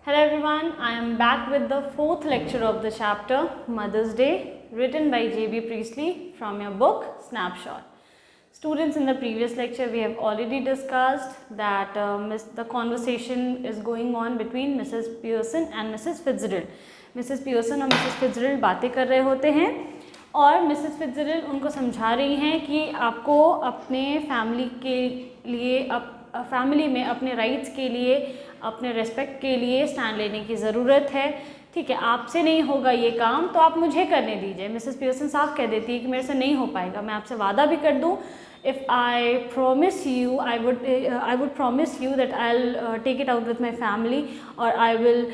Hello everyone, I am back with the fourth lecture of the chapter Mother's Day, written by J.B. Priestley from your book Snapshot. Students, in the previous lecture we have already discussed that the conversation is going on between Mrs. Pearson and Mrs. Fitzgerald. Mrs. Pearson और Mrs. Fitzgerald बातें कर रहे होते हैं और Mrs फिट्जरेल्ड उनको समझा रही हैं कि आपको अपने फैमिली के लिए फैमिली में अपने राइट्स के लिए, अपने रेस्पेक्ट के लिए स्टैंड लेने की ज़रूरत है। ठीक है, आपसे नहीं होगा ये काम तो आप मुझे करने दीजिए। मिसेस पियर्सन साफ कह देती है कि मेरे से नहीं हो पाएगा, मैं आपसे वादा भी कर दूँ, if I promise you, I would promise you that I'll take it out with my family or I will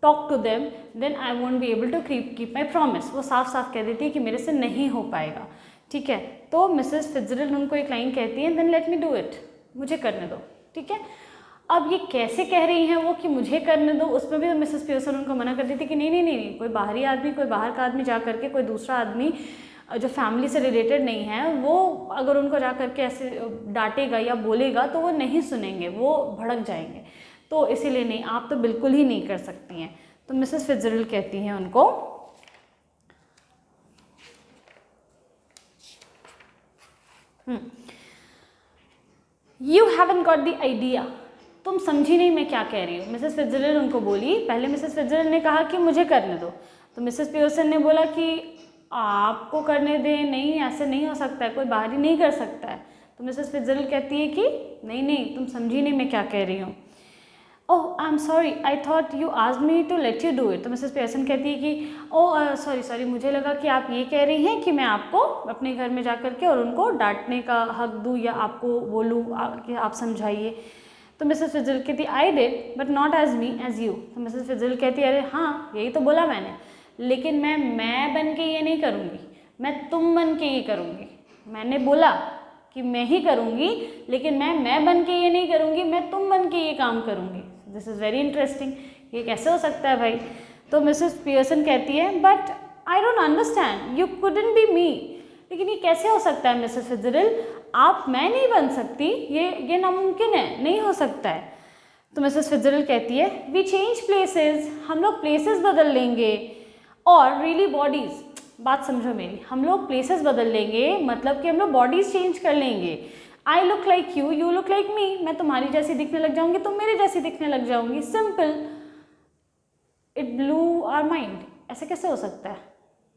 talk to them, then I won't be able to keep my promise। वो साफ साफ कह देती है कि मेरे से नहीं हो पाएगा। ठीक है, तो मिसेस फिट्जरेल्ड उनको एक लाइन कहती है, then let me do it, मुझे करने दो। ठीक है, अब ये कैसे कह रही हैं वो कि मुझे करने दो, उसमें भी मिसेस पियर्सन उनको मना कर देती कि नहीं, कोई बाहरी आदमी, कोई बाहर का आदमी जा करके, कोई दूसरा आदमी जो फैमिली से रिलेटेड नहीं है, वो अगर उनको जा करके ऐसे डांटेगा या बोलेगा तो वो नहीं सुनेंगे, वो भड़क जाएंगे, तो इसीलिए नहीं, आप तो बिल्कुल ही नहीं कर सकती हैं। तो मिसेस फिट्जरेल्ड कहती हैं उनको, you haven't got the idea, तुम समझी नहीं मैं क्या कह रही हूँ। मिसेस फिट्जरेल्ड उनको बोली, पहले मिसेस फिट्जरेल्ड ने कहा कि मुझे करने दो, तो मिसेस पियर्सन ने बोला कि आपको करने दें, नहीं ऐसे नहीं हो सकता है, कोई बाहरी नहीं कर सकता है। तो मिसेस फिट्जरेल्ड कहती है कि नहीं, तुम समझी नहीं मैं क्या कह रही हूँ। Oh I am sorry, I thought you asked me to let you do it. तो मिसेस पियर्सन कहती है कि ओह सॉरी, मुझे लगा कि आप ये कह रही हैं कि मैं आपको अपने घर में जा कर के और उनको डांटने का हक दूँ या आपको बोलूँ कि आप समझाइए। तो मिसेस फिट्जरेल्ड कहती I did but not as me as you. तो मिसेस फिट्जरेल्ड कहती है, अरे हाँ यही तो बोला मैंने, लेकिन मैं बन के ये नहीं करूँगी, मैं तुम बन के ये करूँगी। मैंने बोला कि मैं ही करूँगी, लेकिन मैं बन के ये नहीं करूँगी, मैं तुम बन के ये काम करूँगी। दिस इज़ वेरी इंटरेस्टिंग, ये कैसे हो सकता है भाई। तो मिसेस पियर्सन कहती है, but I don't understand, you couldn't be me. लेकिन ये कैसे हो सकता है मिसेस फिट्जरेल्ड, आप मैं नहीं बन सकती, ये नामुमकिन है, नहीं हो सकता है। तो मिसेस फिट्जरेल्ड कहती है, वी चेंज प्लेसेस, हम लोग प्लेसेस बदल लेंगे, और रियली बॉडीज़, बात समझो मेरी, हम लोग प्लेसेस बदल लेंगे मतलब कि हम लोग बॉडीज़ चेंज कर लेंगे। I look like you, you look like me, मैं तुम्हारी जैसी दिखने लग जाऊंगी, तुम मेरे जैसी दिखने लग जाऊंगी, simple. It blew our mind. ऐसे कैसे हो सकता है,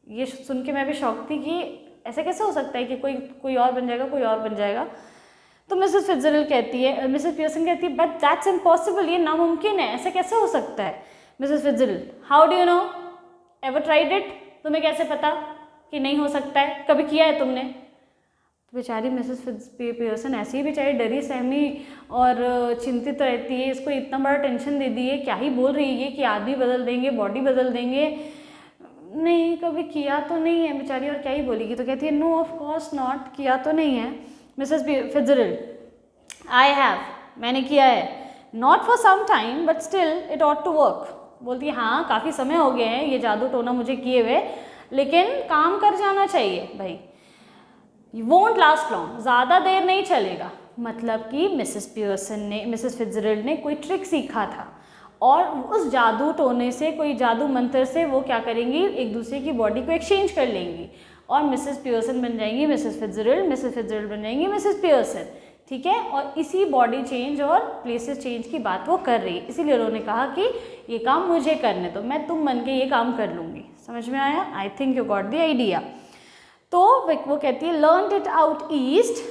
ये सुन के मैं भी शॉक थी कि ऐसे कैसे हो सकता है कि कोई और बन जाएगा, कोई और बन जाएगा। तो मिसेस फिट्जरेल्ड कहती है, मिसेस पियर्सन कहती है, बट दैट्स इम्पॉसिबल, ये नामुमकिन है, ऐसे कैसे हो सकता है। Mrs Fitzgerald, how do you know, ever tried it, तुम्हें कैसे पता कि नहीं हो सकता है, कभी किया है तुमने। तो बेचारी मिसेस पियर्सन ऐसी ही बेचारी डरी सहमी और चिंतित रहती है, इसको इतना बड़ा टेंशन दे दी है, क्या ही बोल रही है कि आदमी बदल देंगे, बॉडी बदल देंगे, नहीं कभी किया तो नहीं है बेचारी, और क्या ही बोलेगी। तो कहती है, नो ऑफ कोर्स नॉट, किया तो नहीं है। मिसेस फिट्जरेल्ड, आई हैव, मैंने किया है, not for some time but still it ought to work. बोलती है, हाँ काफ़ी समय हो गए हैं ये जादू टोना मुझे किए हुए, लेकिन काम कर जाना चाहिए भाई। वोंट लास्ट लॉन्ग, ज़्यादा देर नहीं चलेगा। मतलब कि मिसेस फिट्जरेल्ड ने कोई ट्रिक सीखा था और उस जादू टोने से, कोई जादू मंत्र से वो क्या करेंगी, एक दूसरे की बॉडी को एक्सचेंज कर लेंगी और मिसेस पियर्सन बन जाएंगी मिसेस फिट्जरेल्ड बन जाएंगी मिसेस पियर्सन। ठीक है, और इसी बॉडी चेंज और प्लेसेस चेंज की बात वो कर रही है, इसीलिए उन्होंने कहा कि ये काम मुझे करने दो, मैं तुम बन के ये काम कर लूँगी। समझ में आया, I think you got the idea. तो वो कहती है, learn it out east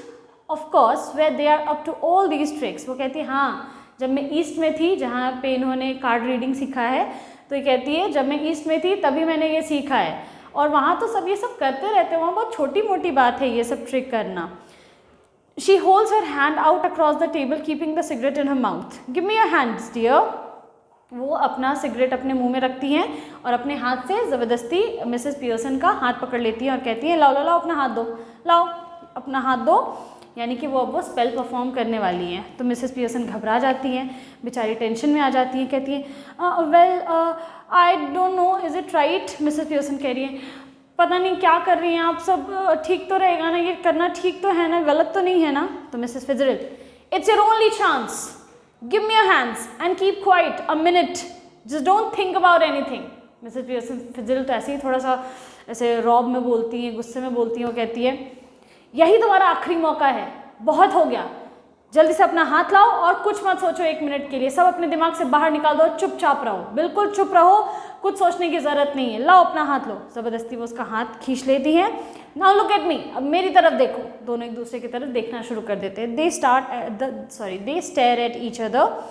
of course where they are up to all these tricks. वो कहती है, हाँ जब मैं ईस्ट में थी, जहाँ पे इन्होंने कार्ड रीडिंग सीखा है, तो ये कहती है जब मैं ईस्ट में थी तभी मैंने ये सीखा है, और वहाँ तो सब ये सब करते रहते हैं, वहाँ बहुत छोटी मोटी बात है ये सब ट्रिक करना। She holds her hand out across the table, keeping the cigarette in her mouth. Give me your hands, dear. वो अपना सिगरेट अपने मुंह में रखती हैं और अपने हाथ से ज़बरदस्ती मिसेस पियर्सन का हाथ पकड़ लेती हैं और कहती हैं, लाओ अपना हाथ दो, लाओ अपना हाथ दो, यानी कि वो स्पेल परफॉर्म करने वाली हैं। तो मिसेस पियर्सन घबरा जाती हैं, बेचारी टेंशन में आ जाती हैं, कहती हैं, well I don't know, is it right. Mrs Pearson कह रही हैं, पता नहीं क्या कर रही हैं आप सब, ठीक तो रहेगा ना, ये करना ठीक तो है ना, गलत तो नहीं है ना। तो Mrs Fitzgerald, it's your only chance, give me your hands and keep quiet a minute, just don't think about anything. Mrs Pearson फिजल तो ऐसे ही थोड़ा सा ऐसे रौब में बोलती हैं, गुस्से में बोलती हैं। वो कहती है यही तुम्हारा आखिरी मौका है, बहुत हो गया, जल्दी से अपना हाथ लाओ और कुछ मत सोचो 1 मिनट के लिए, सब अपने दिमाग से बाहर निकाल दो, चुपचाप रहो, बिल्कुल चुप रहो, कुछ सोचने की जरूरत नहीं है, लाओ अपना हाथ लो। जबरदस्ती वो उसका हाथ खींच लेती हैं। नाउ लुक एट मी, अब मेरी तरफ देखो। दोनों एक दूसरे की तरफ देखना शुरू कर देते हैं। They stare at each other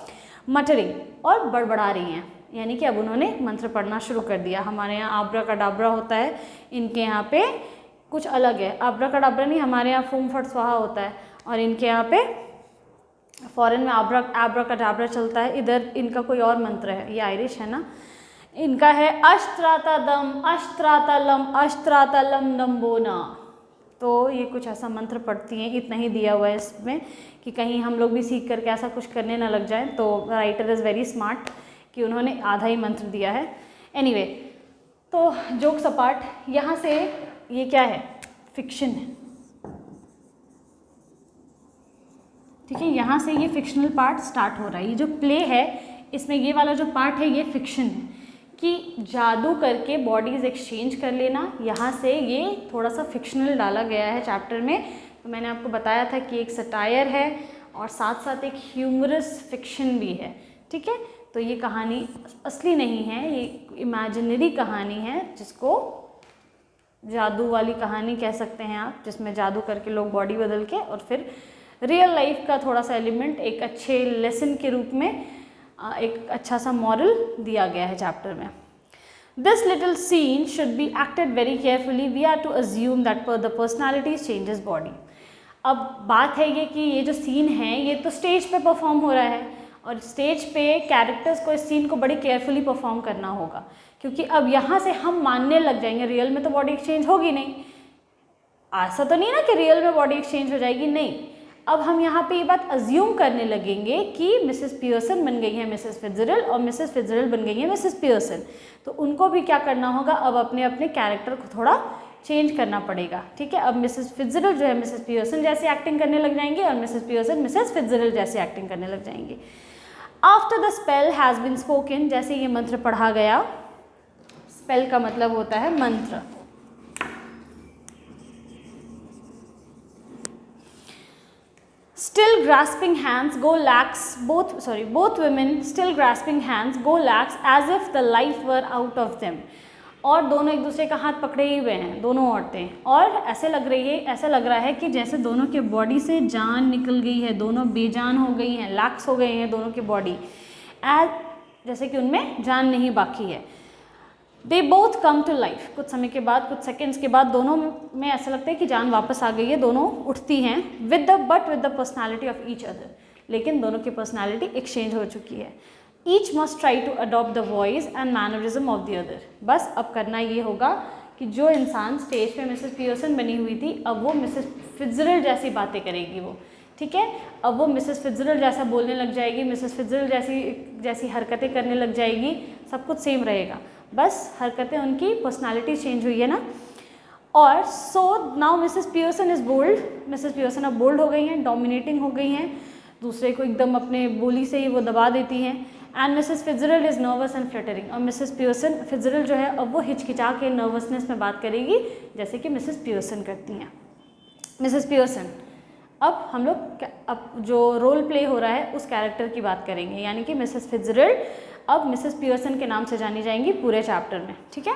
muttering, और बड़बड़ा रही हैं, यानी कि अब उन्होंने मंत्र पढ़ना शुरू कर दिया। हमारे यहाँ आब्रा का डाबरा होता है, इनके यहाँ पे कुछ अलग है। आब्रा का डाबरा नहीं, हमारे यहाँ फूम फट स्वाहा होता है, और इनके यहाँ पे फॉरेन में आब्रा का डाबरा चलता है। इधर इनका कोई और मंत्र है, ये आयरिश है ना, इनका है अष्ट्रातादम अष्ट्रातलम अष्ट्रातलम नम्बोना। तो ये कुछ ऐसा मंत्र पढ़ती हैं। इतना ही दिया हुआ है इसमें कि कहीं हम लोग भी सीख करके ऐसा कुछ करने ना लग जाए। तो राइटर इज़ वेरी स्मार्ट कि उन्होंने आधा ही मंत्र दिया है। एनीवे, तो जोक्स अपार्ट, यहाँ से ये क्या है, फिक्शन है, ठीक है। यहाँ से ये फिक्शनल पार्ट स्टार्ट हो रहा है। ये जो प्ले है इसमें ये वाला जो पार्ट है ये फिक्शन है कि जादू करके बॉडीज़ एक्सचेंज कर लेना। यहाँ से ये थोड़ा सा फिक्शनल डाला गया है चैप्टर में। तो मैंने आपको बताया था कि एक सटायर है और साथ साथ एक ह्यूमरस फिक्शन भी है, ठीक है। तो ये कहानी असली नहीं है, ये इमेजिनरी कहानी है, जिसको जादू वाली कहानी कह सकते हैं आप, जिसमें जादू करके लोग बॉडी बदल के और फिर रियल लाइफ का थोड़ा सा एलिमेंट एक अच्छे लेसन के रूप में एक अच्छा सा मॉरल दिया गया है चैप्टर में। This little scene should be acted very carefully, we are to assume that the personality changes body. अब बात है ये कि ये जो सीन है ये तो स्टेज पे परफॉर्म हो रहा है, और स्टेज पे कैरेक्टर्स को इस सीन को बड़ी केयरफुली परफॉर्म करना होगा, क्योंकि अब यहाँ से हम मानने लग जाएंगे रियल में तो बॉडी एक्सचेंज होगी नहीं। ऐसा तो नहीं ना कि रियल में बॉडी एक्सचेंज हो जाएगी, नहीं। अब हम यहाँ पे ये बात अज्यूम करने लगेंगे कि मिसेस पियर्सन बन गई है मिसेस फिट्जरल्ड और मिसेस फिट्जरल्ड बन गई है मिसेस पियर्सन। तो उनको भी क्या करना होगा, अब अपने अपने कैरेक्टर को थोड़ा चेंज करना पड़ेगा, ठीक है। अब मिसेस फिट्जरल्ड जो है मिसेस पियर्सन जैसे एक्टिंग करने लग जाएंगे और मिसेस पियर्सन मिसेस फिट्जरल्ड जैसे एक्टिंग करने लग जाएंगे। After the spell has been spoken, जैसे ये मंत्र पढ़ा गया, स्पेल का मतलब होता है मंत्र। Still grasping hands go lax, both women still grasping hands go lax as if the life were out of them। और दोनों एक दूसरे का हाथ पकड़े ही हुए हैं, दोनों औरतें, और ऐसा लग रहा है कि जैसे दोनों के बॉडी से जान निकल गई है, दोनों बेजान हो गई हैं, लैक्स हो गए हैं दोनों की बॉडी, जैसे कि उनमें जान नहीं बाकी है। They both come to life, कुछ समय के बाद, कुछ सेकेंड्स के बाद दोनों में ऐसा लगता है कि जान वापस आ गई है, दोनों उठती हैं with the personality of each other, लेकिन दोनों की पर्सनैलिटी एक्सचेंज हो चुकी है। Each must try to adopt the voice and mannerism of the other. बस अब करना ये होगा कि जो इंसान स्टेज पे मिसेस पियर्सन बनी हुई थी, अब वो मिसेस फिट्जरल्ड जैसी बातें करेगी वो, ठीक है। अब वो मिसेस फिट्जरल्ड जैसा बोलने लग जाएगी, मिसेस फिट्जरल्ड जैसी हरकतें करने लग जाएगी, सब कुछ सेम रहेगा, बस हरकतें उनकी पर्सनालिटी चेंज हुई है ना। और so now Mrs Pearson is bold, Mrs Pearson अब बोल्ड हो गई हैं, डोमिनेटिंग हो गई हैं, दूसरे को एकदम अपने बोली से ही वो दबा देती हैं। And Mrs Fitzgerald is nervous and fluttering, और मिसेस फिट्जरल्ड जो है अब वो हिचकिचा के नर्वसनेस में बात करेगी जैसे कि मिसेस पियर्सन करती हैं। मिसेस पियर्सन, अब हम लोग अब जो रोल प्ले हो रहा है उस कैरेक्टर की बात करेंगे, यानी कि मिसेस फिट्जरल्ड अब मिसेस पियर्सन के नाम से जानी जाएंगी पूरे चैप्टर में, ठीक है।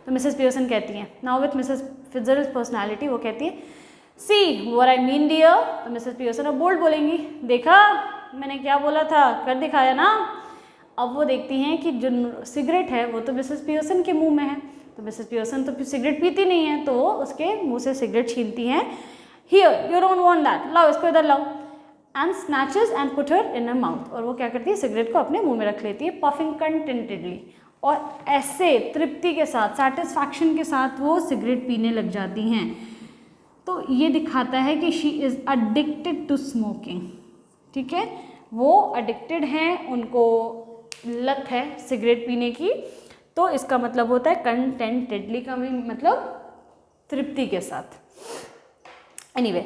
तो मिसेस पियर्सन कहती हैं, now with Mrs Fitzgerald personality, वो कहती है see what I mean dear. तो मिसेस पियर्सन अब बोल्ड बोलेंगी, देखा मैंने क्या बोला था, कर दिखाया ना। अब वो देखती हैं कि जो सिगरेट है वो तो मिसेस पियर्सन के मुंह में है, तो मिसेस पियर्सन तो सिगरेट पीती नहीं है, तो वो उसके मुंह से सिगरेट छीनती हैं। Here you don't want that, लाओ इसको इधर लाओ, and snatches and put her in a mouth, और वो क्या करती है, सिगरेट को अपने मुंह में रख लेती है, पफिंग कंटेंटेडली, और ऐसे तृप्ति के साथ, सेटिस्फैक्शन के साथ वो सिगरेट पीने लग जाती हैं। तो ये दिखाता है कि she is addicted to smoking, ठीक है, वो अडिक्टेड हैं, उनको लत है सिगरेट पीने की। तो इसका मतलब होता है कंटेंटेडली का मतलब तृप्ति के साथ। Anyway,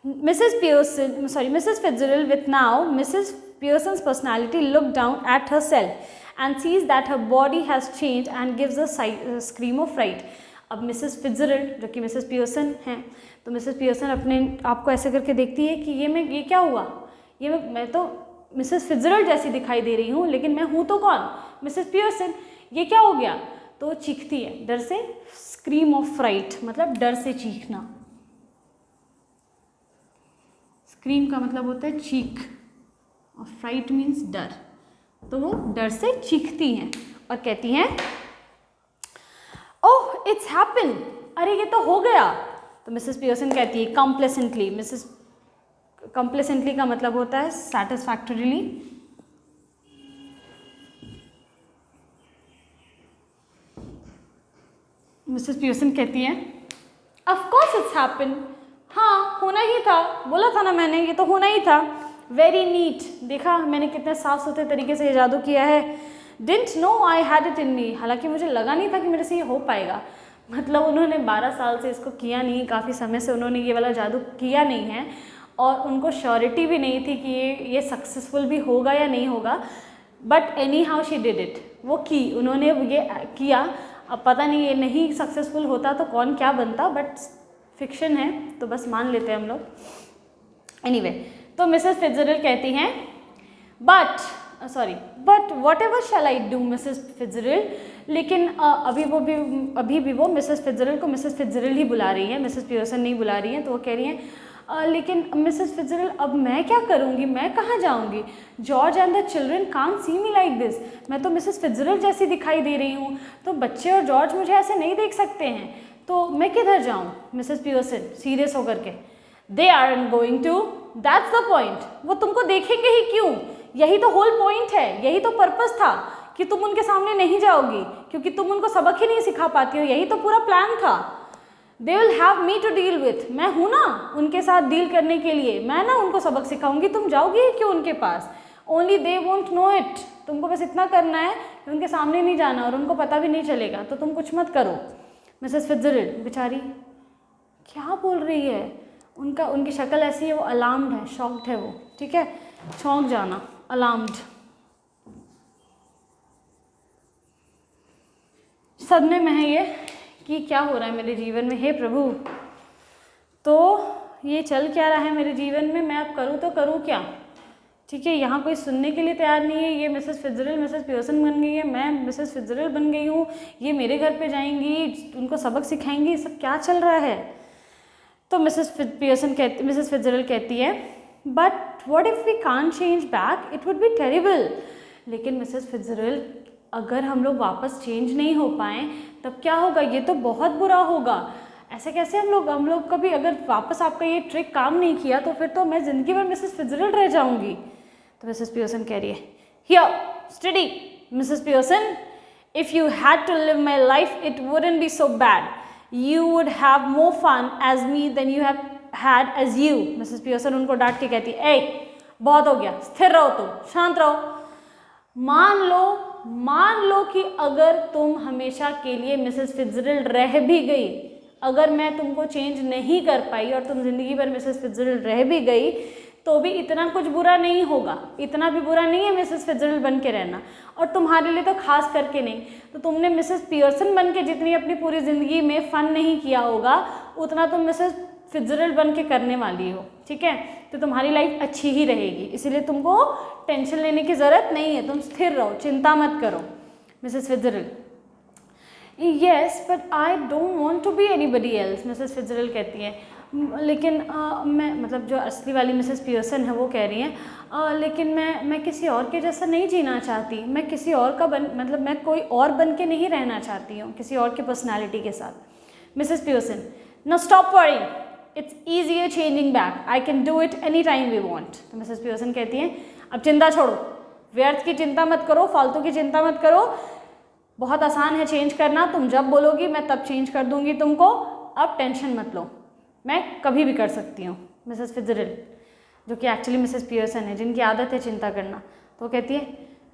Mrs. Fitzgerald, with now Mrs. Pearson's personality, looked down at herself and sees that her body has changed and gives a scream of fright. अब मिसेस फिट्जरल्ड जो कि मिसेस पियर्सन हैं, तो मिसेस पियर्सन अपने आप को ऐसे करके देखती है कि ये क्या हुआ, मैं तो मिसेस फिट्जरल्ड जैसी दिखाई दे रही हूँ, लेकिन मैं हूँ तो कौन, मिसेस पियर्सन, ये क्या हो गया। तो चीखती है डर से, स्क्रीम ऑफ फ्राइट मतलब डर से चीखना। स्क्रीम का मतलब होता है चीख और फ्राइट मीन्स डर, तो वो डर से चीखती हैं और कहती हैं ओह इट्स हैपन, अरे ये तो हो गया। तो मिसेस पियर्सन कहती है कॉम्प्लेसेंटली, कॉम्प्लेसेंटली का मतलब होता है सैटिस्फैक्टरीली। मिसेस पियर्सन कहती है ऑफ कोर्स इट्स हैपन, हाँ होना ही था, बोला था ना मैंने, ये तो होना ही था। वेरी नीट, देखा मैंने कितने साफ सुथरे तरीके से ये जादू किया है। Didn't know I had it in me, हालांकि मुझे लगा नहीं था कि मेरे से ये हो पाएगा। मतलब उन्होंने 12 साल से इसको किया नहीं, काफ़ी समय से उन्होंने ये वाला जादू किया नहीं है और उनको श्योरिटी भी नहीं थी कि ये सक्सेसफुल भी होगा या नहीं होगा, but any how she did it, वो की, उन्होंने ये किया। अब पता नहीं ये नहीं सक्सेसफुल होता तो कौन क्या बनता, बट फिक्शन है तो बस मान लेते हैं हम लोग। एनीवे, तो मिसेस फिट्जरल्ड कहती हैं but whatever shall I do Mrs Fitzgerald, लेकिन अभी भी वो मिसेस फिट्जरल्ड को मिसेस फिट्जरल्ड ही बुला रही है, मिसेस पियर्सन नहीं बुला रही हैं। तो वो कह रही हैं लेकिन मिसेस फिट्जरल्ड अब मैं क्या करूँगी, मैं कहाँ जाऊँगी, George and the children can't see me like this, मैं तो मिसेस फिट्जरल्ड जैसी दिखाई दे रही हूँ, तो बच्चे और जॉर्ज मुझे ऐसे नहीं देख सकते हैं, तो मैं किधर जाऊँ। मिसेस पियर्सन सीरियस होकर के, they aren't going to, that's the point, वो तुमको देखेंगे ही क्यों, यही तो होल पॉइंट है, यही तो पर्पस था कि तुम उनके सामने नहीं जाओगी क्योंकि तुम उनको सबक ही नहीं सिखा पाती हो, यही तो पूरा प्लान था। They will have me to deal with, मैं हूँ ना उनके साथ डील करने के लिए, मैं ना उनको सबक सिखाऊंगी, तुम जाओगी ही क्यों उनके पास, only they won't know it, तुमको बस इतना करना है कि उनके सामने नहीं जाना और उनको पता भी नहीं चलेगा, तो तुम कुछ मत करो। मिसेस फिट्जरल्ड बेचारी क्या बोल रही है, उनकी शक्ल ऐसी है, वो अलार्म्ड है, शॉक्ड है वो, ठीक है, चौंक जाना, अलार्म्ड, सदमे में है ये कि क्या हो रहा है मेरे जीवन में, हे प्रभु, तो ये चल क्या रहा है मेरे जीवन में, मैं अब करूँ तो करूँ क्या, ठीक है। यहाँ कोई सुनने के लिए तैयार नहीं है, ये मिसेस फिट्जरल्ड मिसेस पियर्सन बन गई है, मैं मिसेस फिट्जरल्ड बन गई हूँ, ये मेरे घर पे जाएंगी, उनको सबक सिखाएंगी, ये सब क्या चल रहा है। तो मिसेस फिट्जरल्ड कहती है but what if we can't change back, it would be terrible, लेकिन मिसेस फिट्जरल्ड अगर हम लोग वापस चेंज नहीं हो पाएँ तब क्या होगा, ये तो बहुत बुरा होगा, ऐसे कैसे हम लोग कभी अगर वापस आपका ये ट्रिक काम नहीं किया तो फिर तो मैं ज़िंदगी भर मिसेस फिट्जरल्ड रह जाऊंगी। तो मिसेस पियर्सन कह रही है here steady Mrs Pearson, if you had to live my life it wouldn't be so bad, you would have more fun as me than you have had as you। Mrs Pearson उनको डांट के कहती है बहुत हो गया, स्थिर रहो, तुम शांत रहो, मान लो कि अगर तुम हमेशा के लिए मिसेस फिट्जरल्ड रह भी गई, अगर मैं तुमको चेंज नहीं कर पाई और तुम जिंदगी भर मिसेस फिट्जरल्ड रह भी गई तो भी इतना कुछ बुरा नहीं होगा, इतना भी बुरा नहीं है मिसेस फिट्जरल्ड बन के रहना, और तुम्हारे लिए तो खास करके नहीं। तो तुमने मिसेस पियर्सन बन के जितनी अपनी पूरी ज़िंदगी में फ़न नहीं किया होगा उतना तुम मिसेस फिट्जरल्ड बन के करने वाली हो, ठीक है, तो तुम्हारी लाइफ अच्छी ही रहेगी, इसीलिए तुमको टेंशन लेने की ज़रूरत नहीं है, तुम स्थिर रहो, चिंता मत करो। Mrs Fitzgerald yes but I don't want to be anybody else, Mrs Fitzgerald कहती है लेकिन मैं मतलब जो असली वाली मिसेस पियर्सन है वो कह रही हैं लेकिन मैं किसी और के जैसा नहीं जीना चाहती, मैं किसी और का मतलब मैं कोई और बन के नहीं रहना चाहती हूँ किसी और की पर्सनैलिटी के साथ। Mrs Pearson no stop worrying, it's easier changing back, I can do it any time we want. तो मिसेस पियर्सन कहती हैं अब चिंता छोड़ो, व्यर्थ की चिंता मत करो, फालतू की चिंता मत करो, बहुत आसान है चेंज करना, तुम जब बोलोगी मैं तब चेंज कर दूंगी तुमको, अब टेंशन मत लो, मैं कभी भी कर सकती हूँ। मिसेस फिट्जरल्ड जो कि एक्चुअली मिसेस पियर्सन है जिनकी आदत है चिंता करना, तो वो कहती है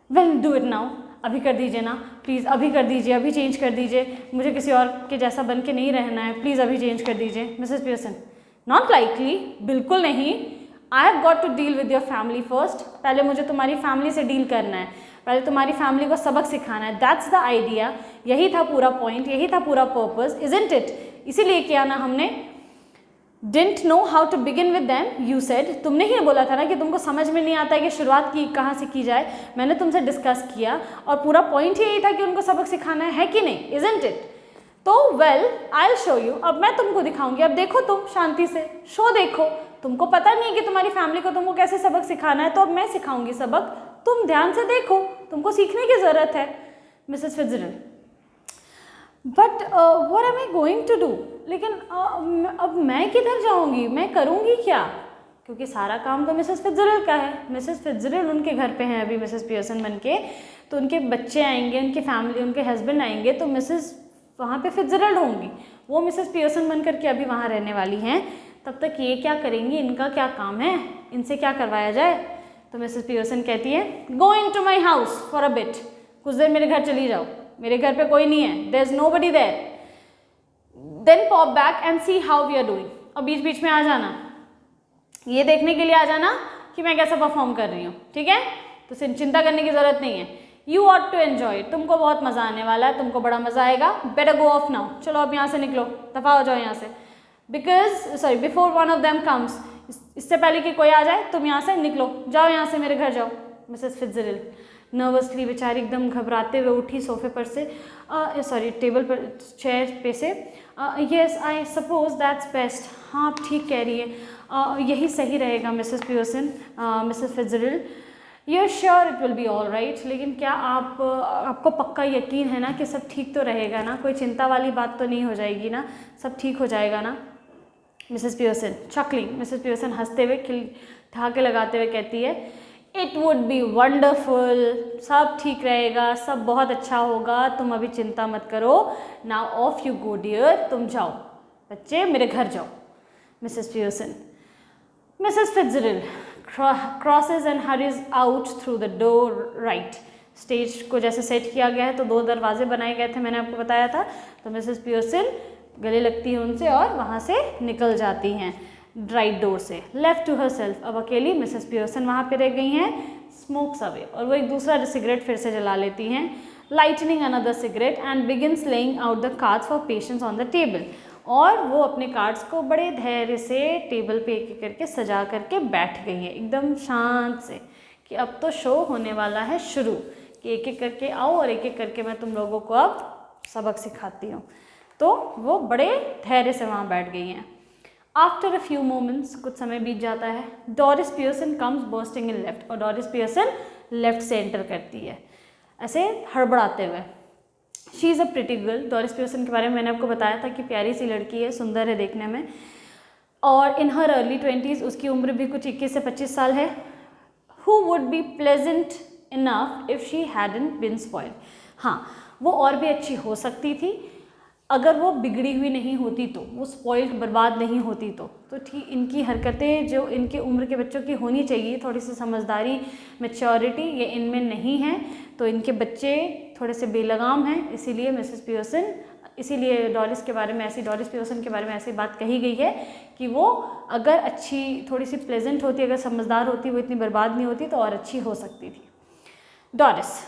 वेल डू इट नाउ, अभी कर दीजिए ना प्लीज़, अभी कर दीजिए, अभी चेंज कर दीजिए, मुझे किसी और के जैसा बन के नहीं रहना है, प्लीज़ अभी चेंज कर दीजिए। मिसेस पियर्सन नॉट लाइकली, बिल्कुल नहीं। I have got to deal with your family first, पहले मुझे तुम्हारी फैमिली से डील करना है, पहले तुम्हारी फैमिली को सबक सिखाना है। दैट्स द आइडिया, यही था पूरा पॉइंट, यही था पूरा पर्पस, इजंट इट? इसीलिए किया ना हमने। Didn't know how to begin with them, you said, तुमने ही बोला था ना कि तुमको समझ में नहीं आता है कि शुरुआत की कहाँ से की जाए। मैंने तुमसे डिस्कस किया और पूरा पॉइंट ही यही था कि उनको सबक सिखाना है कि नहीं, इजंट इट? तो well I will show you, अब मैं तुमको दिखाऊंगी, अब देखो तुम शांति से शो देखो। तुमको पता नहीं है कि तुम्हारी फैमिली को तुमको कैसे सबक सिखाना है, तो अब मैं सिखाऊंगी सबक, तुम ध्यान से देखो, तुमको सीखने की ज़रूरत है। Mrs Fitzgerald, but what am I going to do? लेकिन अब मैं किधर जाऊंगी, मैं करूंगी क्या? क्योंकि सारा काम तो मिसेस फिट्जरल्ड का है। मिसेस फिट्जरल्ड उनके घर पे हैं अभी मिसेस पियर्सन बन के, तो उनके बच्चे आएंगे, उनकी फैमिली, उनके हस्बैंड आएंगे, तो मिसेस वहाँ पे फिट्जरल्ड होंगी, वो मिसेस पियर्सन बन करके अभी वहाँ रहने वाली हैं। तब तक ये क्या करेंगी, इनका क्या काम है, इनसे क्या करवाया जाए? तो मिसेस पियर्सन कहती है, go in to my house for a bit, कुछ देर मेरे घर चली जाओ, मेरे घर पे कोई नहीं है, there is nobody there, then pop back and see how we are doing. और बीच बीच में आ जाना, ये देखने के लिए आ जाना कि मैं कैसा परफॉर्म कर रही हूँ, ठीक है? तो चिंता करने की ज़रूरत नहीं है। यू ऑट टू एन्जॉय, तुमको बहुत मज़ा आने वाला है, तुमको बड़ा मज़ा आएगा। बेटर गो ऑफ नाउ, चलो अब यहाँ से निकलो, दफ़ा हो जाओ यहाँ से। Before one of them comes, इससे पहले कि कोई आ जाए, तुम यहाँ से निकलो, जाओ यहाँ से, मेरे घर जाओ। मिसेस फिट्जरल्ड नर्वसली बेचारी एकदम घबराते हुए उठी सोफे पर से, टेबल पर, चेयर पे से। Yes I suppose that's best, हाँ आप ठीक कह रही है, यही सही रहेगा Mrs Pearson. Mrs Fitzgerald, you sure it will be all right? लेकिन क्या आपको पक्का यकीन है ना कि सब ठीक तो रहेगा ना, कोई चिंता वाली बात तो नहीं हो जाएगी ना, सब ठीक हो जाएगा ना? मिसेस पियर्सन चकलिंग, मिसेस पियर्सन हंसते हुए, ठहाके लगाते हुए कहती है, इट वुड बी वंडरफुल, सब ठीक रहेगा, सब बहुत अच्छा होगा, तुम अभी चिंता मत करो। Now off you go dear, तुम जाओ बच्चे, मेरे घर जाओ। Mrs Pearson, Mrs Fitzgerald crosses and hurries out through the door right। Stage को जैसे सेट किया गया है तो 2 दरवाजे बनाए गए थे, मैंने आपको बताया था। तो मिसेस पियर्सन गले लगती है उनसे और वहाँ से निकल जाती हैं राइट डोर से। लेफ्ट टू हर सेल्फ, अब अकेली मिसेस पियर्सन वहाँ पे रह गई हैं। स्मोक्स अवे, और वो एक दूसरा सिगरेट फिर से जला लेती हैं। Lightning another cigarette and begins laying out the cards for patients on the table, और वो अपने कार्ड्स को बड़े धैर्य से टेबल पे एक एक करके सजा करके बैठ गई है, एकदम शांत से, कि अब तो शो होने वाला है शुरू, कि एक एक करके आओ और एक एक करके मैं तुम लोगों को अब सबक सिखाती हूँ। तो वो बड़े धैर्य से वहाँ बैठ गई हैं। आफ्टर अ फ्यू मोमेंट्स, कुछ समय बीत जाता है, Doris Pearson comes bursting in left, और डोरिस पियर्सन लेफ्ट से एंटर करती है ऐसे हड़बड़ाते हुए। She is a pretty girl, Doris Pearson के बारे में मैंने आपको बताया था कि प्यारी सी लड़की है, सुंदर है देखने में, और इन हर अर्ली 20s, उसकी उम्र भी कुछ 21 से 25 साल है। Who would be pleasant enough if she hadn't been spoiled, हाँ वो और भी अच्छी हो सकती थी अगर वो बिगड़ी हुई नहीं होती, तो वो स्पॉइल्ड, बर्बाद नहीं होती तो ठीक इनकी हरकतें जो इनके उम्र के बच्चों की होनी चाहिए, थोड़ी सी समझदारी, मैच्योरिटी, ये इनमें नहीं है, तो इनके बच्चे थोड़े से बेलगाम हैं। इसीलिए मिसेस पियर्सन, इसीलिए डोरिस पियर्सन के बारे में ऐसी बात कही गई है कि वो अगर अच्छी, थोड़ी सी प्लेजेंट होती, अगर समझदार होती, वो इतनी बर्बाद नहीं होती, तो और अच्छी हो सकती थी। Doris,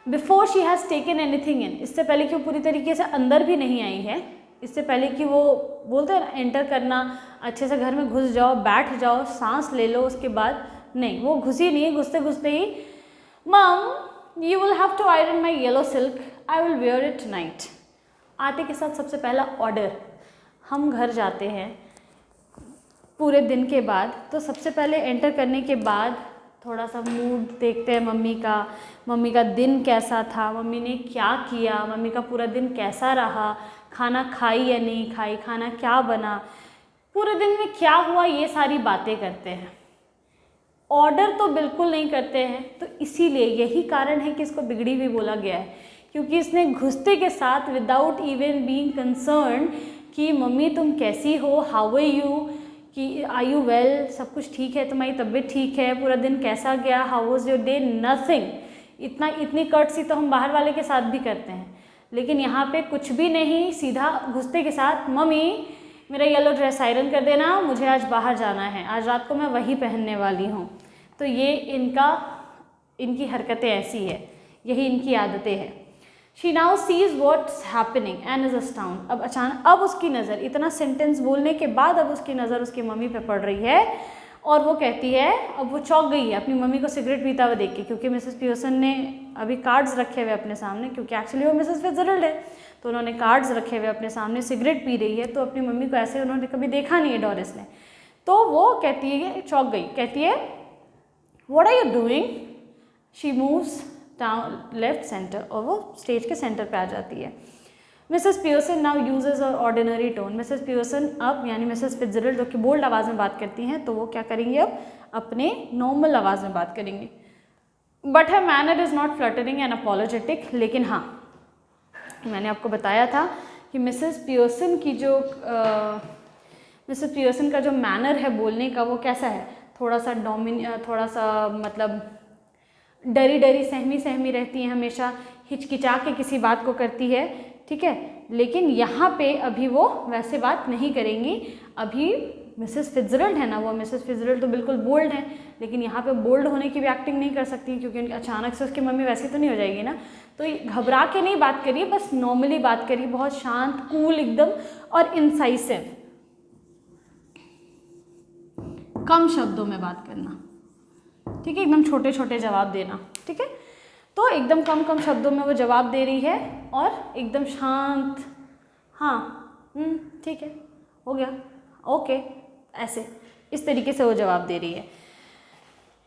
before she has taken anything in, इससे पहले कि वो पूरी तरीके से अंदर भी नहीं आई है, इससे पहले कि वो बोलते हैं ना एंटर करना, अच्छे से घर में घुस जाओ, बैठ जाओ, सांस ले लो, उसके बाद नहीं, वो घुसी नहीं, घुसते घुसते ही, mum you will have to iron my yellow silk, I will wear it tonight. आते के साथ सबसे पहला ऑर्डर, हम घर जाते हैं पूरे दिन के बाद, तो सबसे पहले एंटर करने के बाद थोड़ा सा मूड देखते हैं मम्मी का दिन कैसा था, मम्मी ने क्या किया, मम्मी का पूरा दिन कैसा रहा, खाना खाई या नहीं खाई, खाना क्या बना, पूरे दिन में क्या हुआ, ये सारी बातें करते हैं। ऑर्डर तो बिल्कुल नहीं करते हैं, तो इसीलिए यही कारण है कि इसको बिगड़ी हुई बोला गया है, क्योंकि इसने घुसते के साथ विदाउट इवन बीइंग कंसर्न कि मम्मी तुम कैसी हो, हाउ आर यू, कि आर यू वेल, सब कुछ ठीक है, तुम्हारी तबीयत ठीक है, पूरा दिन कैसा गया, how was your day, nothing. इतनी कर्टसी तो हम बाहर वाले के साथ भी करते हैं, लेकिन यहाँ पे कुछ भी नहीं, सीधा घुसते के साथ मम्मी मेरा येलो ड्रेस आयरन कर देना, मुझे आज बाहर जाना है, आज रात को मैं वही पहनने वाली हूँ। तो ये इनकी हरकतें ऐसी है, यही इनकी आदतें हैं। She now sees what's happening and is astound. अब अचानक अब उसकी नज़र, इतना सेंटेंस बोलने के बाद अब उसकी नज़र उसकी मम्मी पे पड़ रही है और वो कहती है, अब वो चौंक गई है अपनी मम्मी को सिगरेट पीता हुआ देख के, क्योंकि मिसेस पियर्सन ने अभी कार्ड्स रखे हुए अपने सामने, क्योंकि एक्चुअली वो मिसेस फिट्जरल्ड है, तो उन्होंने कार्ड्स रखे हुए अपने सामने, सिगरेट पी रही है, तो अपनी मम्मी को ऐसे उन्होंने कभी देखा नहीं है डोरिस ने। तो वो कहती है, चौंक गई, कहती है what are you doing. She moves down left centre, और वो स्टेज के सेंटर पे आ जाती है। Mrs Pearson now uses a ordinary tone. Mrs Pearson अब, यानी मिसेस फिट्जरल्ड जो कि बोल्ड आवाज़ में बात करती हैं, तो वो क्या करेंगी, अब अपने नॉर्मल आवाज़ में बात करेंगी। But her manner is not fluttering and apologetic. लेकिन हाँ, मैंने आपको बताया था कि मिसेस पियर्सन का जो मैनर है बोलने का, वो कैसा है, थोड़ा सा मतलब डरी डरी सहमी सहमी रहती है, हमेशा हिचकिचा के किसी बात को करती है, ठीक है। लेकिन यहाँ पे अभी वो वैसे बात नहीं करेंगी। अभी मिसेस फिट्जरल्ड है ना, वो मिसेस फिट्जरल्ड तो बिल्कुल बोल्ड है, लेकिन यहाँ पे बोल्ड होने की भी एक्टिंग नहीं कर सकती, क्योंकि उनकी अचानक से उसकी मम्मी वैसी तो नहीं हो जाएगी ना। तो घबरा के नहीं बात करिए, बस नॉर्मली बात करिए, बहुत शांत, कूल एकदम, और इंसाइसिव, कम शब्दों में बात करना, ठीक है, एकदम छोटे छोटे जवाब देना, ठीक है। तो एकदम कम शब्दों में वो जवाब दे रही है और एकदम शांत, हाँ ठीक है, हो गया, ओके, ऐसे इस तरीके से वो जवाब दे रही है।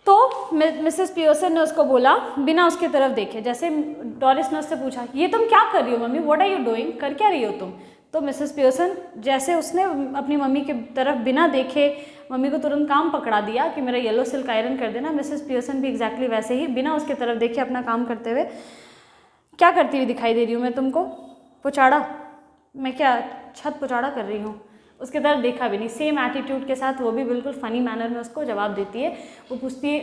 तो मिसेस पियर्सन ने उसको बोला बिना उसके तरफ देखे, जैसे डोरिस ने उससे पूछा, ये तुम क्या कर रही हो mummy, what are you doing, कर क्या रही हो तुम। तो मिसेस पियर्सन, जैसे उसने अपनी मम्मी की तरफ बिना देखे मम्मी को तुरंत काम पकड़ा दिया कि मेरा येलो सिल्क आयरन कर देना, मिसेस पियर्सन भी एग्जैक्टली वैसे ही बिना उसके तरफ देखे अपना काम करते हुए, क्या करती हुई दिखाई दे रही हूँ मैं तुमको, पुचाड़ा, मैं क्या छत पुचाड़ा कर रही हूँ, उसके तरफ देखा भी नहीं, सेम एटीट्यूड के साथ वो भी बिल्कुल फ़नी मैनर में उसको जवाब देती है। वो पूछती है,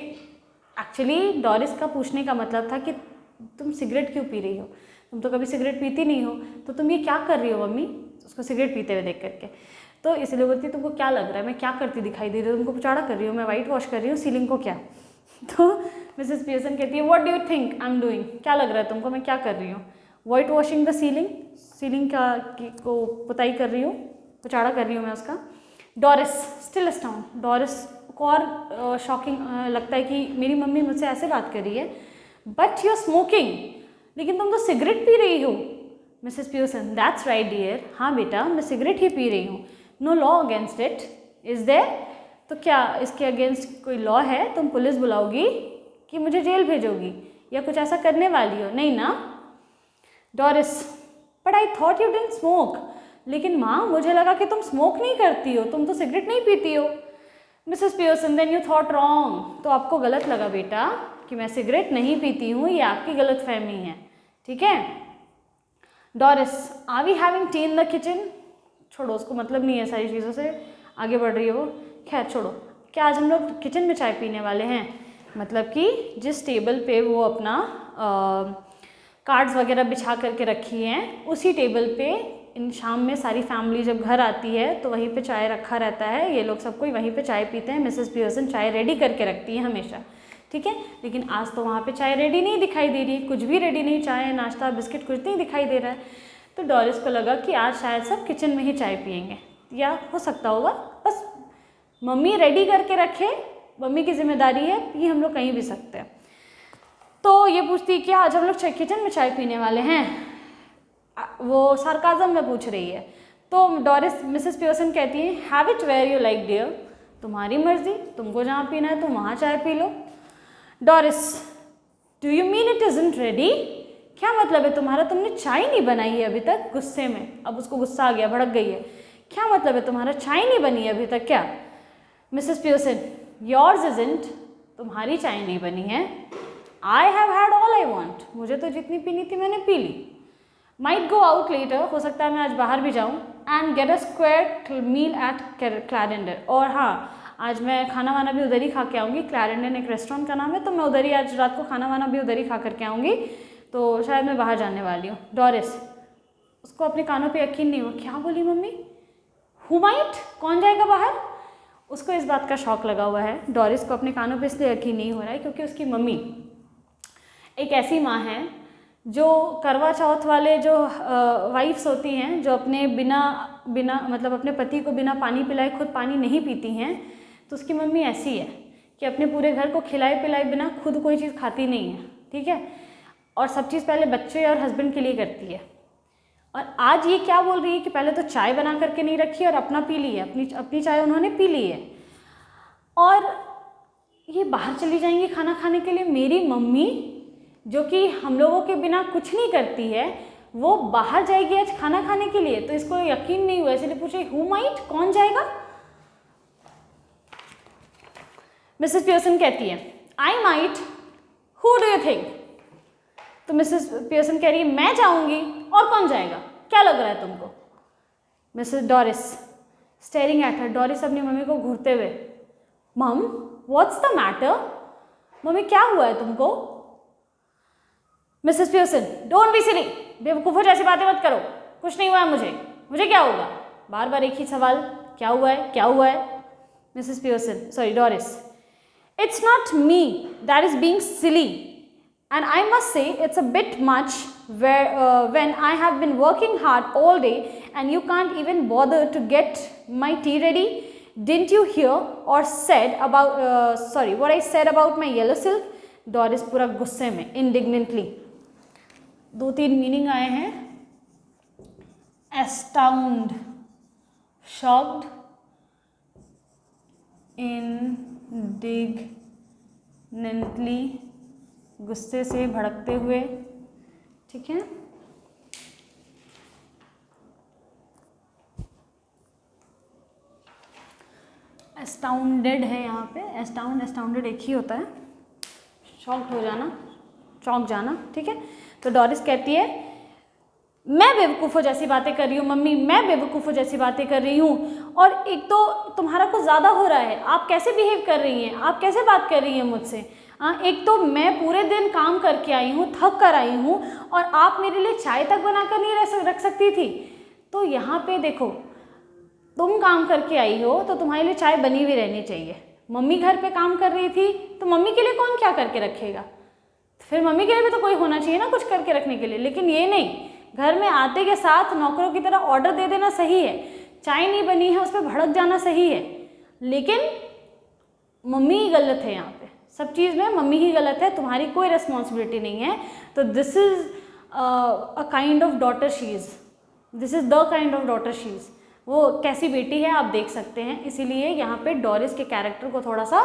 एक्चुअली डोरिस का पूछने का मतलब था कि तुम सिगरेट क्यों पी रही हो, तुम तो कभी सिगरेट पीती नहीं हो, तो तुम ये क्या कर रही हो मम्मी, उसको सिगरेट पीते हुए देख करके। तो इसलिए बोलती है, तुमको क्या लग रहा है, मैं क्या करती दिखाई दे रही हूँ, तुमको पुचाड़ा कर रही हूँ, मैं वाइट वॉश कर रही हूँ सीलिंग को क्या। तो मिसेस पियर्सन कहती है, what do you think I am doing, क्या लग रहा है तुमको मैं क्या कर रही हूँ, वाइट वॉशिंग द सीलिंग को पुताई कर रही हूँ, पुचाड़ा कर रही हूँ मैं उसका। डोरिस स्टिल अस्टाउंड, डोरिस को और शॉकिंग लगता है कि मेरी मम्मी मुझसे ऐसे बात कर रही है। बट यू आर स्मोकिंग, लेकिन तुम तो सिगरेट पी रही हो। Mrs Pearson, that's right dear, हाँ बेटा मैं सिगरेट ही पी रही हूँ। No law against it is there, तो क्या इसके अगेंस्ट कोई लॉ है, तुम पुलिस बुलाओगी कि मुझे जेल भेजोगी या कुछ ऐसा करने वाली हो, नहीं ना। Doris, but I thought you didn't smoke, लेकिन माँ मुझे लगा कि तुम स्मोक नहीं करती हो, तुम तो सिगरेट नहीं पीती हो। Mrs Pearson, then you thought wrong, तो आपको गलत लगा बेटा कि मैं सिगरेट नहीं पीती हूँ, ये आपकी गलत फहमी है, ठीक है। Doris, are we having tea in the kitchen, छोड़ो उसको मतलब नहीं है सारी चीज़ों से, आगे बढ़ रही है वो, खैर छोड़ो, क्या आज हम लोग किचन में चाय पीने वाले हैं, मतलब कि जिस टेबल पे वो अपना कार्ड्स वगैरह बिछा करके रखी हैं, उसी टेबल पे इन शाम में सारी फैमिली जब घर आती है तो वहीं पे चाय रखा रहता है, ये लोग सब कोई वहीं पे चाय पीते हैं। मिसेस पियर्सन चाय रेडी करके रखती है हमेशा, ठीक है, लेकिन आज तो वहाँ पे चाय रेडी नहीं दिखाई दे रही, कुछ भी रेडी नहीं, चाय नाश्ता बिस्किट कुछ नहीं दिखाई दे रहा है। तो डोरिस को लगा कि आज शायद सब किचन में ही चाय पियेंगे, या हो सकता होगा बस मम्मी रेडी करके रखे, मम्मी की जिम्मेदारी है, ये हम लोग कहीं भी सकते हैं। तो ये पूछती है कि आज हम लोग किचन में चाय पीने वाले हैं, वो सार्काज़म में पूछ रही है। तो डोरिस, मिसेस पियर्सन कहती है, have it where you like dear, तुम्हारी मर्जी, तुमको जहाँ पीना है तुम वहाँ चाय पी लो। Doris, do you mean it isn't ready, क्या मतलब है तुम्हारा, तुमने चाय नहीं बनाई है अभी तक, गुस्से में, अब उसको गुस्सा आ गया, भड़क गई है, क्या मतलब है तुम्हारा, चाय नहीं बनी है अभी तक क्या। मिसेस पियर्सन, योर्स इज़न्ट, तुम्हारी चाय नहीं बनी है, I have had all I want, मुझे तो जितनी पीनी थी मैंने पी ली। माइट गो आउट लेटर, हो सकता है मैं आज बाहर भी जाऊँ, and get a square meal at Clarendon, और हाँ आज मैं खाना वाना भी उधर ही खा के आऊँगी, क्लैरेंडन एक रेस्टोरेंट का नाम है, तो मैं उधर ही आज रात को खाना वाना भी उधर ही खा करके आऊँगी, तो शायद मैं बाहर जाने वाली हूँ। डोरिस, उसको अपने कानों पे यकीन नहीं हुआ, क्या बोली मम्मी, हु माइट, कौन जाएगा बाहर। उसको इस बात का शौक लगा हुआ है। डोरिस को अपने कानों पे इसलिए यकीन नहीं हो रहा है क्योंकि उसकी मम्मी एक ऐसी माँ है जो करवा चौथ वाले जो वाइफ्स होती हैं, जो अपने बिना मतलब अपने पति को बिना पानी पिलाए खुद पानी नहीं पीती हैं, तो उसकी मम्मी ऐसी है कि अपने पूरे घर को खिलाए पिलाए बिना खुद कोई चीज़ खाती नहीं है, ठीक है, और सब चीज़ पहले बच्चे और हस्बैंड के लिए करती है। और आज ये क्या बोल रही है कि पहले तो चाय बना करके नहीं रखी और अपना पी ली है, अपनी चाय उन्होंने पी ली है, और ये बाहर चली जाएंगी खाना खाने के लिए। मेरी मम्मी जो कि हम लोगों के बिना कुछ नहीं करती है, वो बाहर जाएगी आज खाना खाने के लिए। तो इसको यकीन नहीं हुआ, इसलिए पूछे हु माइट, कौन जाएगा। मिसेस पियर्सन कहती है I might, who do you think. तो मिसेस पियर्सन कह रही है मैं जाऊंगी, और कौन जाएगा, क्या लग रहा है तुमको। Mrs Doris staring at her, Doris अपनी मम्मी को घूरते हुए, मम व्हाट्स द मैटर, मम्मी क्या हुआ है तुमको। Mrs Pearson don't be silly, बेवकूफ़ों जैसी बातें मत करो, कुछ नहीं हुआ है मुझे क्या होगा, बार बार एक ही सवाल, क्या हुआ है क्या हुआ है। Mrs Pearson sorry Doris, it's not me that is being silly and I must say it's a bit much when I have been working hard all day and you can't even bother to get my tea ready. Didn't you hear or said about what I said about my yellow silk? Doris पूरा गुस्से में, indignantly। 2-3 meaning आए हैं, astound, shocked, indignantly, गुस्से से, भड़कते हुए, ठीक है। एस्टाउंडेड है यहाँ पे, एस्टाउंडेड एक ही होता है, शॉक्ड हो जाना, चौंक जाना, ठीक है। तो डोरिस कहती है मैं बेवकूफ़ों जैसी बातें कर रही हूँ मम्मी, मैं बेवकूफ़ों जैसी बातें कर रही हूँ, और एक तो तुम्हारा कुछ ज़्यादा हो रहा है, आप कैसे बिहेव कर रही हैं, आप कैसे बात कर रही हैं मुझसे। एक तो मैं पूरे दिन काम करके आई हूँ, थक कर आई हूँ, और आप मेरे लिए चाय तक बनाकर नहीं रख सकती थी। तो यहाँ पे देखो, तुम काम करके आई हो तो तुम्हारे लिए चाय बनी हुई रहनी चाहिए। मम्मी घर पे काम कर रही थी तो मम्मी के लिए कौन क्या करके रखेगा, फिर मम्मी के लिए भी तो कोई होना चाहिए ना कुछ करके रखने के लिए। लेकिन ये नहीं, घर में आते के साथ नौकरों की तरह ऑर्डर दे देना सही है, चाय नहीं बनी है उस पर भड़क जाना सही है, लेकिन मम्मी ही गलत है यहाँ पे, सब चीज़ में मम्मी ही गलत है, तुम्हारी कोई रिस्पॉन्सिबिलिटी नहीं है। तो this is a kind of daughter she is, this is the kind of daughter she is, वो कैसी बेटी है आप देख सकते हैं। इसीलिए यहाँ पे डोरिस के कैरेक्टर को थोड़ा सा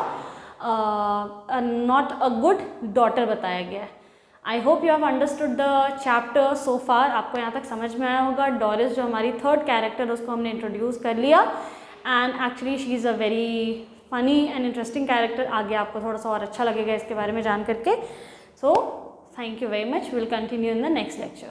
नॉट अ गुड डॉटर बताया गया है। I hope you have understood the chapter so far. आपको यहाँ तक समझ में आया होगा। डोरिस जो हमारी थर्ड कैरेक्टर उसको हमने इंट्रोड्यूस कर लिया, and actually she is a very funny and interesting character. आगे आपको थोड़ा सा और अच्छा लगेगा इसके बारे में जान करके। So thank you very much, will continue in the next lecture.